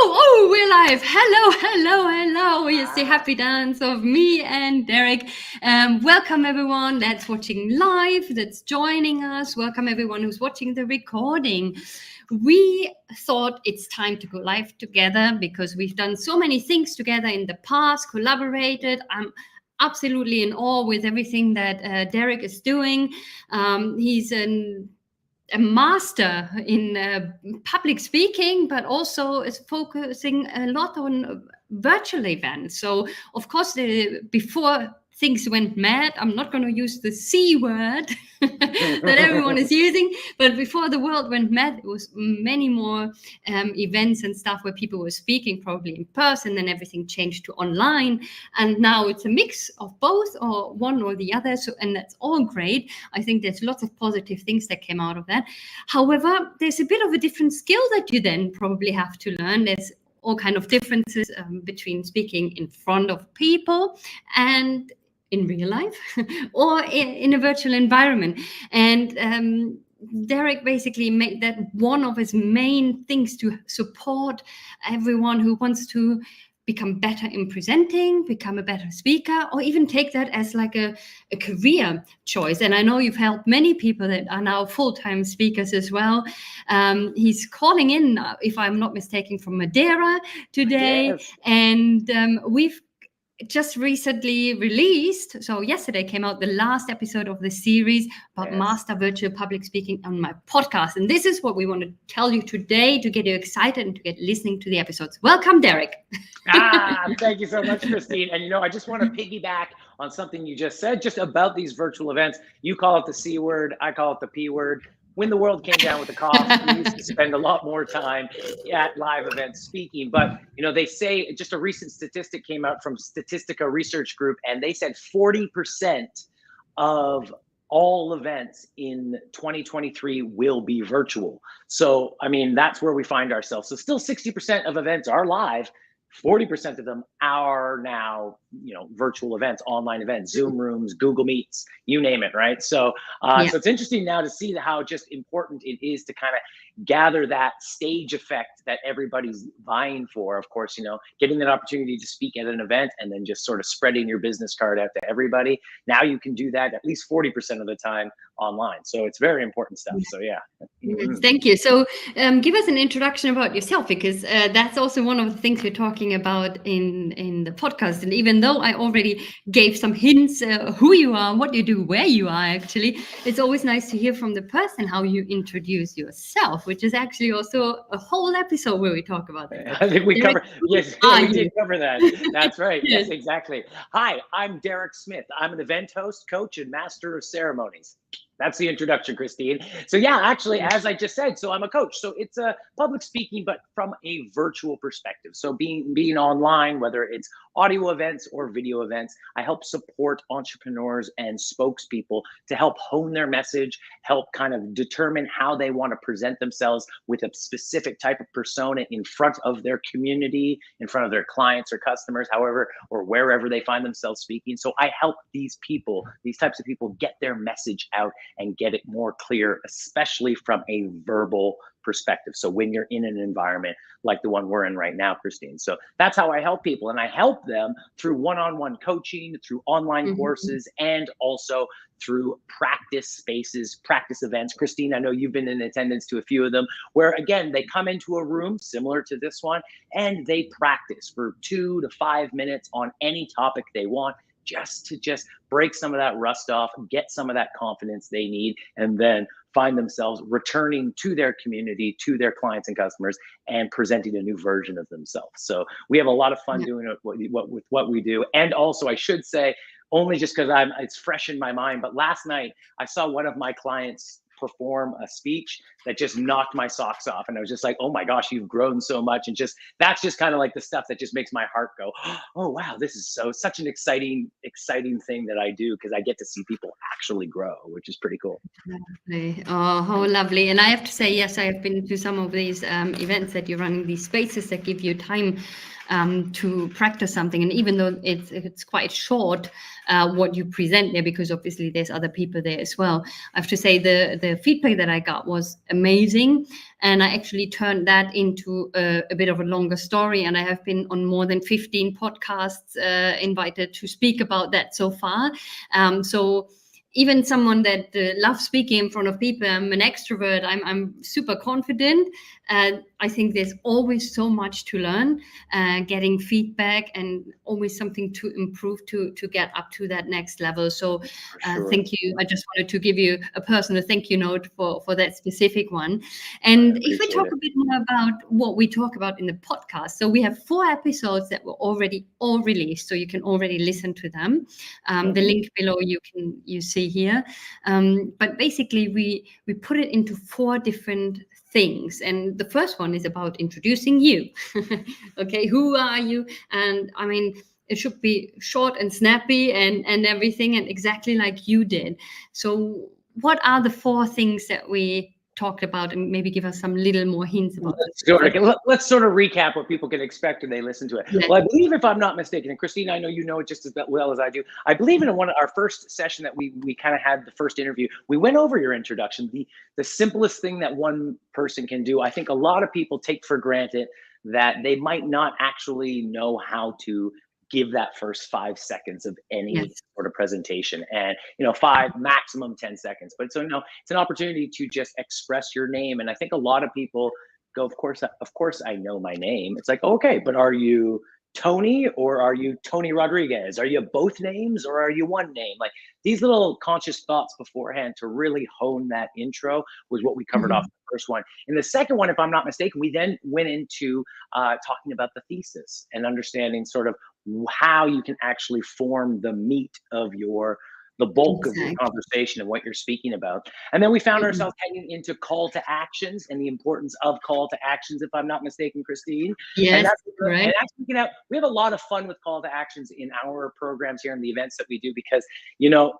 We're live. Hello. It's the happy dance of me and Derek. Welcome everyone that's watching live, that's joining us. Welcome everyone who's watching the recording. We thought it's time to go live together because we've done so many things together in the past, collaborated. I'm absolutely in awe with everything that Derek is doing. He's a master in public speaking, but also is focusing a lot on virtual events. So, of course, before things went mad, I'm not going to use the C word that everyone is using, but before the world went mad, it was many more events and stuff where people were speaking probably in person, and everything changed to online. And now it's a mix of both, or one or the other. So, and that's all great. I think there's lots of positive things that came out of that. However, there's a bit of a different skill that you then probably have to learn. There's all kind of differences between speaking in front of people and in real life or in a virtual environment. And Derek basically made that one of his main things to support everyone who wants to become better in presenting, become a better speaker, or even take that as like a career choice. And I know you've helped many people that are now full-time speakers as well. He's calling in, if I'm not mistaken, from Madeira today. Yes. And we've just recently released, so yesterday came out the last episode of the series about master virtual public speaking on my podcast. And this is what we want to tell you today to get you excited and to get listening to the episodes. Welcome, Derek. Thank you so much, Christine. And I just want to piggyback on something you just said, just about these virtual events. You call it the C word, I call it the P word. When the world came down with the cost, we used to spend a lot more time at live events speaking. But, they say just a recent statistic came out from Statistica Research Group, and they said 40% of all events in 2023 will be virtual. So, that's where we find ourselves. So still 60% of events are live. 40% of them are now, virtual events, online events, Zoom rooms, Google Meets, you name it, right? So, so it's interesting now to see how just important it is to kind of gather that stage effect that everybody's vying for. Of course, getting that opportunity to speak at an event and then just sort of spreading your business card out to everybody. Now you can do that at least 40% of the time online. So it's very important stuff. So yeah. Yes, thank you. So give us an introduction about yourself, because that's also one of the things we're talking about in the podcast. And even though I already gave some hints who you are, what you do, where you are actually, it's always nice to hear from the person how you introduce yourself, which is actually also a whole episode where we talk about that. I think we cover, yes, we did cover that. That's right. Yes. Yes, exactly. Hi, I'm Derek Smith. I'm an event host, coach, and master of ceremonies. That's the introduction, Christine. So yeah, actually, as I just said, so I'm a coach. So it's a public speaking, but from a virtual perspective. So being online, whether it's audio events or video events, I help support entrepreneurs and spokespeople to help hone their message, help kind of determine how they want to present themselves with a specific type of persona in front of their community, in front of their clients or customers, however, or wherever they find themselves speaking. So I help these people, these types of people, get their message out and get it more clear, especially from a verbal perspective. So when you're in an environment like the one we're in right now, Christine. So that's how I help people. And I help them through one-on-one coaching, through online courses, and also through practice spaces, practice events. Christine, I know you've been in attendance to a few of them, where again, they come into a room similar to this one, and they practice for 2 to 5 minutes on any topic they want, just to break some of that rust off, get some of that confidence they need, and then find themselves returning to their community, to their clients and customers, and presenting a new version of themselves. So we have a lot of fun doing it with what we do. And also, I should say, only just because it's fresh in my mind, but last night I saw one of my clients perform a speech that just knocked my socks off. And I was just like, oh my gosh, you've grown so much. And that's just kind of like the stuff that just makes my heart go, oh wow, this is such an exciting thing that I do, because I get to see people actually grow, which is pretty cool. Lovely. Oh, how lovely. And I have to say, yes, I have been to some of these events that you're running, these spaces that give you time to practice something. And even though it's quite short, what you present there, because obviously there's other people there as well, I have to say the feedback that I got was amazing. And I actually turned that into a bit of a longer story. And I have been on more than 15 podcasts invited to speak about that so far. So even someone that loves speaking in front of people, I'm an extrovert, I'm super confident. I think there's always so much to learn, getting feedback and always something to improve to get up to that next level. So Sure. thank you. I just wanted to give you a personal thank you note for that specific one. And if we talk a bit more about what we talk about in the podcast, so we have 4 episodes that were already all released, so you can already listen to them. The link below you see here. But basically we put it into 4 different things, and the first one is about introducing you. Okay, who are you? And I mean, it should be short and snappy and everything, and exactly like you did. So what are the 4 things that we talked about, and maybe give us some little more hints about Let's sort of recap what people can expect when they listen to it. Yeah. Well, I believe, if I'm not mistaken, and Christine, I know you know it just as well as I do, I believe in one of our first session that we kind of had the first interview, we went over your introduction, the simplest thing that one person can do. I think a lot of people take for granted that they might not actually know how to give that first 5 seconds of any sort of presentation, and 5, maximum 10 seconds. But so it's an opportunity to just express your name. And I think a lot of people go, of course I know my name. It's like, okay, but are you Tony or are you Tony Rodriguez? Are you both names or are you one name? Like, these little conscious thoughts beforehand to really hone that intro was what we covered off the first one. In the second one, if I'm not mistaken, we then went into talking about the thesis and understanding sort of how you can actually form the meat of the bulk of your conversation and what you're speaking about. And then we found ourselves heading into call to actions and the importance of call to actions, if I'm not mistaken, Christine. Yes, and that's, right. And we have a lot of fun with call to actions in our programs here and the events that we do, because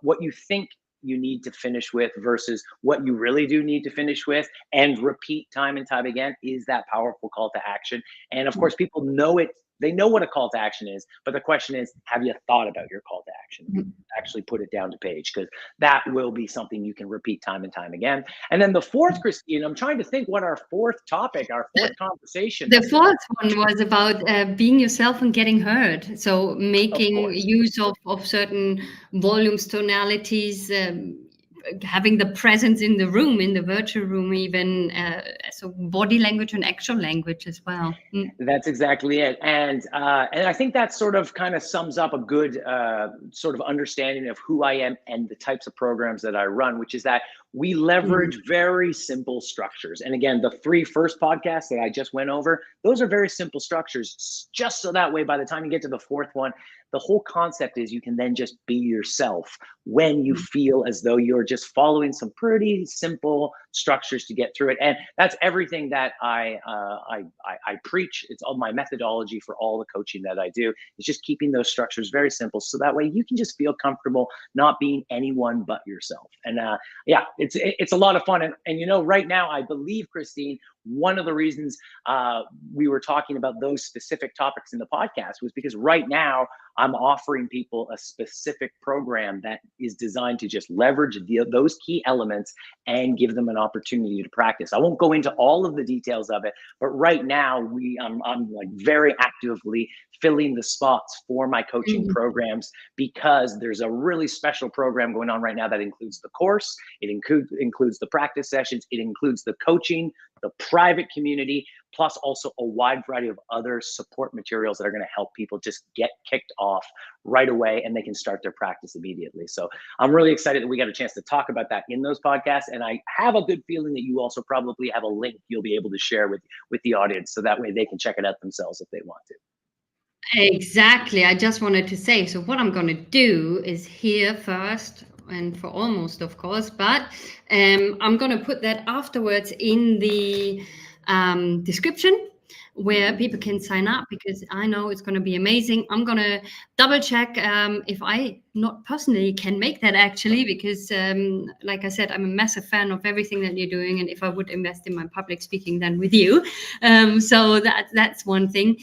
what you think you need to finish with versus what you really do need to finish with and repeat time and time again is that powerful call to action. And of course, people know it. They know what a call to action is, but the question is, have you thought about your call to action? Actually put it down to page, because that will be something you can repeat time and time again. And then the 4th, Christine, I'm trying to think what our 4th topic, our 4th conversation. The 4th one was about being yourself and getting heard. So making use of certain volumes, tonalities, having the presence in the room, in the virtual room, even so body language and actual language as well. That's exactly it. And I think that sort of kind of sums up a good sort of understanding of who I am and the types of programs that I run, which is that we leverage very simple structures. And again, the 3 first podcasts that I just went over, those are very simple structures, just so that way, by the time you get to the 4th one, the whole concept is you can then just be yourself when you feel as though you're just following some pretty simple structures to get through it. And that's everything that I preach. It's all my methodology for all the coaching that I do. It's just keeping those structures very simple, so that way you can just feel comfortable not being anyone but yourself. And it's a lot of fun. And right now, I believe, Christine, one of the reasons we were talking about those specific topics in the podcast was because right now I'm offering people a specific program that is designed to just leverage those key elements and give them an opportunity to practice. I won't go into all of the details of it, but right now I'm like very actively filling the spots for my coaching programs, because there's a really special program going on right now that includes the course, it includes the practice sessions, it includes the coaching, the private community, plus also a wide variety of other support materials that are going to help people just get kicked off right away, and they can start their practice immediately. So I'm really excited that we got a chance to talk about that in those podcasts. And I have a good feeling that you also probably have a link you'll be able to share with the audience, so that way they can check it out themselves if they want to. Exactly. I just wanted to say, so what I'm going to do is here first, and for almost, of course, but I'm going to put that afterwards in the description. where people can sign up, because I know it's going to be amazing. I'm going to double check if I not personally can make that, actually, because like I said, I'm a massive fan of everything that you're doing, and if I would invest in my public speaking, then with you. So that's one thing.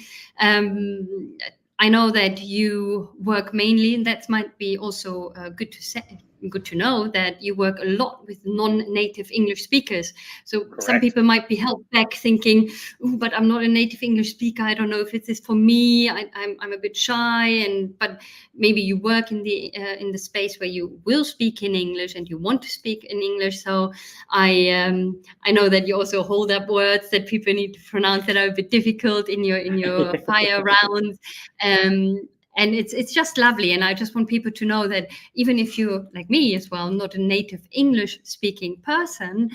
I know that you work mainly, and that might be also good to know, that you work a lot with non-native English speakers. So some Correct. people might be held back thinking, "Ooh, but I'm not a native English speaker. I don't know if it is for me. I'm a bit shy." But maybe you work in the space where you will speak in English and you want to speak in English. So I know that you also hold up words that people need to pronounce that are a bit difficult in your fire rounds. And it's just lovely. And I just want people to know that even if you're like me as well, not a native English speaking person,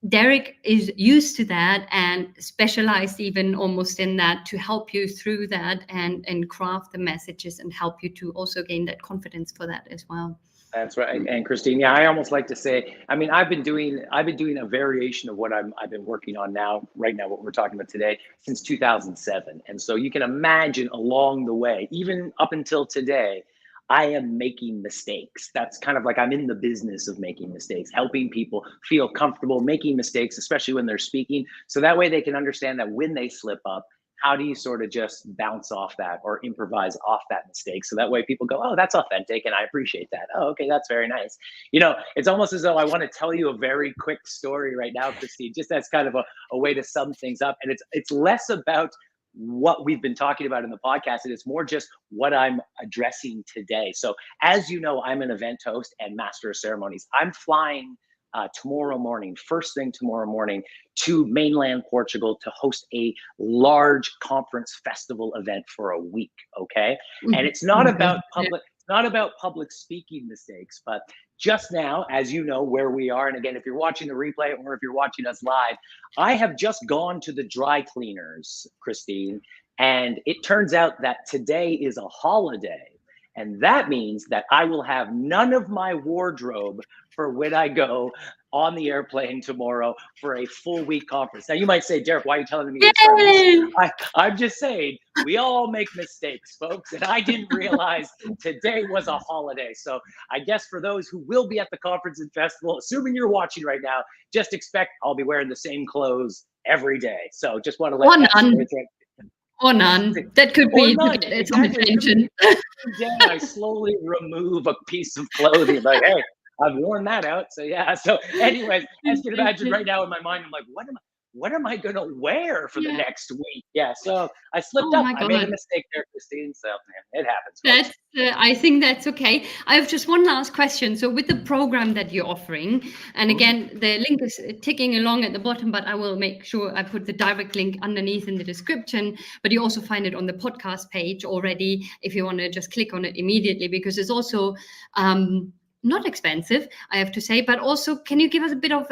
Derek is used to that and specialized even almost in that, to help you through that and craft the messages and help you to also gain that confidence for that as well. That's right. And Christine, yeah, I almost like to say, I mean, I've been doing a variation of what I've been working on right now, what we're talking about today, since 2007. And so you can imagine along the way, even up until today, I am making mistakes. That's kind of like, I'm in the business of making mistakes, helping people feel comfortable making mistakes, especially when they're speaking. So that way they can understand that when they slip up, how do you sort of just bounce off that or improvise off that mistake? So that way people go, oh, that's authentic and I appreciate that. Oh, okay, that's very nice. You know, it's almost as though I want to tell you a very quick story right now, Christine, just as kind of a way to sum things up. And it's less about what we've been talking about in the podcast, and it's more just what I'm addressing today. So as you know, I'm an event host and master of ceremonies. I'm flying tomorrow morning, first thing tomorrow morning, to mainland Portugal to host a large conference festival event for a week. Okay. And it's not about public speaking mistakes, but just now, as you know, where we are, and again, if you're watching the replay or if you're watching us live, I have just gone to the dry cleaners, Christine, and it turns out that today is a holiday. And that means that I will have none of my wardrobe for when I go on the airplane tomorrow for a full week conference. Now you might say, Derek, why are you telling me this story? I'm just saying, we all make mistakes, folks. And I didn't realize today was a holiday. So I guess for those who will be at the conference and festival, assuming you're watching right now, just expect I'll be wearing the same clothes every day. So just want to let or none. That could be some attention. I slowly remove a piece of clothing, like, hey, I've worn that out. So yeah. So anyways, as you can imagine right now in my mind, I'm like, what am I gonna wear for the next week? Yeah. So I slipped up. I made a mistake there, Christine. So man, it happens. I think that's okay. I have just one last question. So with the program that you're offering, and again, the link is ticking along at the bottom, but I will make sure I put the direct link underneath in the description. But you also find it on the podcast page already if you want to just click on it immediately, because it's also not expensive, I have to say, but also, can you give us a bit of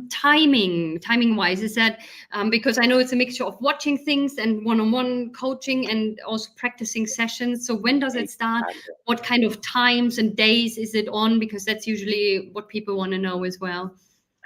timing wise? Is that because I know it's a mixture of watching things and one-on-one coaching and also practicing sessions. So when does it start? What kind of times and days is it on? Because that's usually what people want to know as well.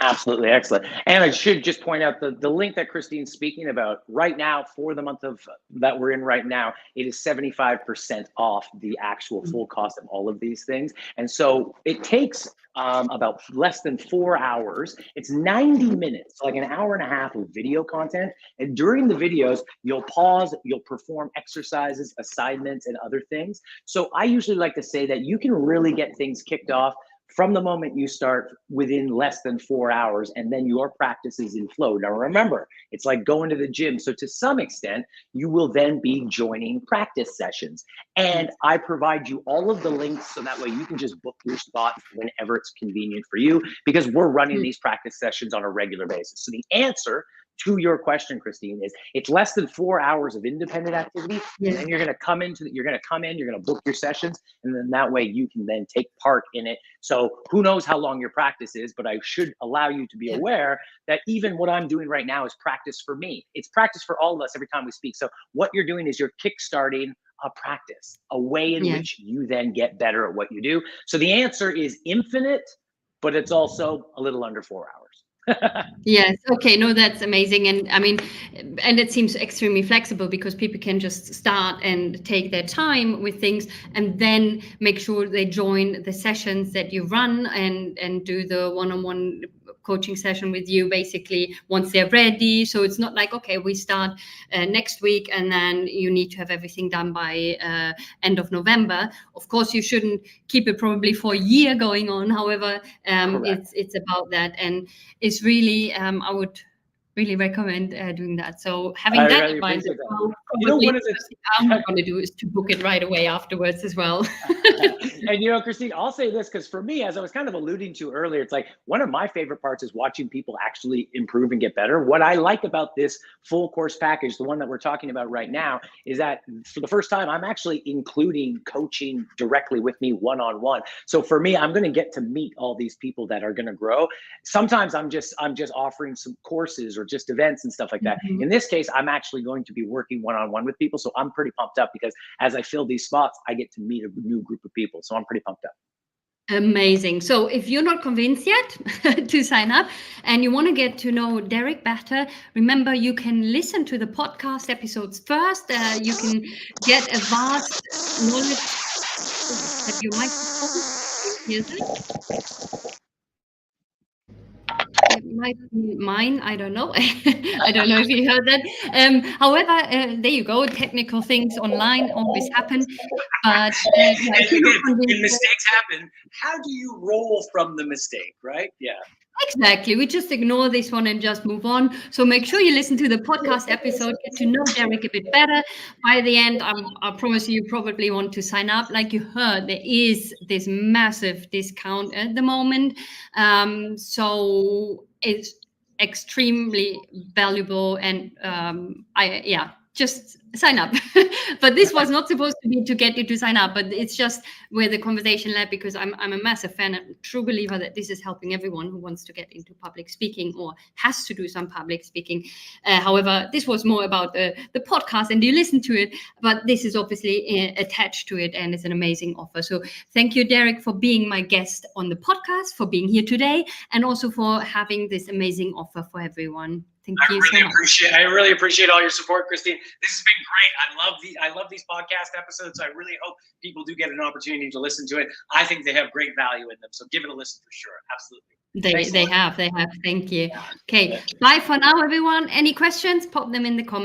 Absolutely. Excellent. And I should just point out the link that Christine's speaking about right now for the month of that we're in right now, it is 75% off the actual full cost of all of these things. And so it takes about less than 4 hours. It's 90 minutes, like an hour and a half of video content. And during the videos, you'll pause, you'll perform exercises, assignments, and other things. So I usually like to say that you can really get things kicked off from the moment you start within less than 4 hours, and then your practice is in flow. Now remember, it's like going to the gym. So to some extent, you will then be joining practice sessions. And I provide you all of the links so that way you can just book your spot whenever it's convenient for you, because we're running these practice sessions on a regular basis. So the answer to your question, Christine, is it's less than 4 hours of independent activity. And then you're going to come in, you're going to book your sessions. And then that way you can then take part in it. So who knows how long your practice is, but I should allow you to be aware that even what I'm doing right now is practice for me. It's practice for all of us every time we speak. So what you're doing is you're kickstarting a practice, a way in which you then get better at what you do. So the answer is infinite, but it's also a little under 4 hours. Yes. Okay. No, that's amazing. And I mean, and it seems extremely flexible because people can just start and take their time with things and then make sure they join the sessions that you run and do the one-on-one coaching session with you basically once they're ready. So it's not like, okay, we start next week and then you need to have everything done by end of November. Of course, you shouldn't keep it probably for a year going on. However, it's about that. And it's really, I would really recommend doing that. So having I that really in mind, appreciate that. well, You know, probably one of the the first thing I'm going to do is to book it right away afterwards as well. and Christine, I'll say this because for me, as I was kind of alluding to earlier, it's like one of my favorite parts is watching people actually improve and get better. What I like about this full course package, the one that we're talking about right now, is that for the first time, I'm actually including coaching directly with me one-on-one. So for me, I'm going to get to meet all these people that are going to grow. Sometimes I'm just offering some courses or just events and stuff like that. Mhm. In this case, I'm actually going to be working one-on-one with people. So I'm pretty pumped up because as I fill these spots, I get to meet a new group of people. So I'm pretty pumped up. Amazing. So if you're not convinced yet to sign up and you want to get to know Derek better, remember you can listen to the podcast episodes first. You can get a vast knowledge. Have your microphone? Hear that? It might be mine. I don't know. I don't know if you heard that. However, there you go. Technical things online always happen. But yeah, And if you're not again, convinced when mistakes happen, how do you roll from the mistake, right? Yeah. exactly. We just ignore this one and just move on. So make sure you listen to the podcast episode, get to know Derek a bit better. By the end, I promise you probably want to sign up. Like you heard, there is this massive discount at the moment. So it's extremely valuable. And just sign up. But this was not supposed to be to get you to sign up, but it's just where the conversation led because I'm a massive fan and true believer that this is helping everyone who wants to get into public speaking or has to do some public speaking. However, this was more about the podcast and you listen to it, but this is obviously attached to it and it's an amazing offer. So thank you, Derek, for being my guest on the podcast, for being here today, and also for having this amazing offer for everyone. Thank you so much. I really appreciate all your support, Christine. This has been great. I love these podcast episodes. I really hope people do get an opportunity to listen to it. I think they have great value in them. So give it a listen for sure. Absolutely. They have. Thank you. Okay. Bye for now, everyone. Any questions? Pop them in the comments.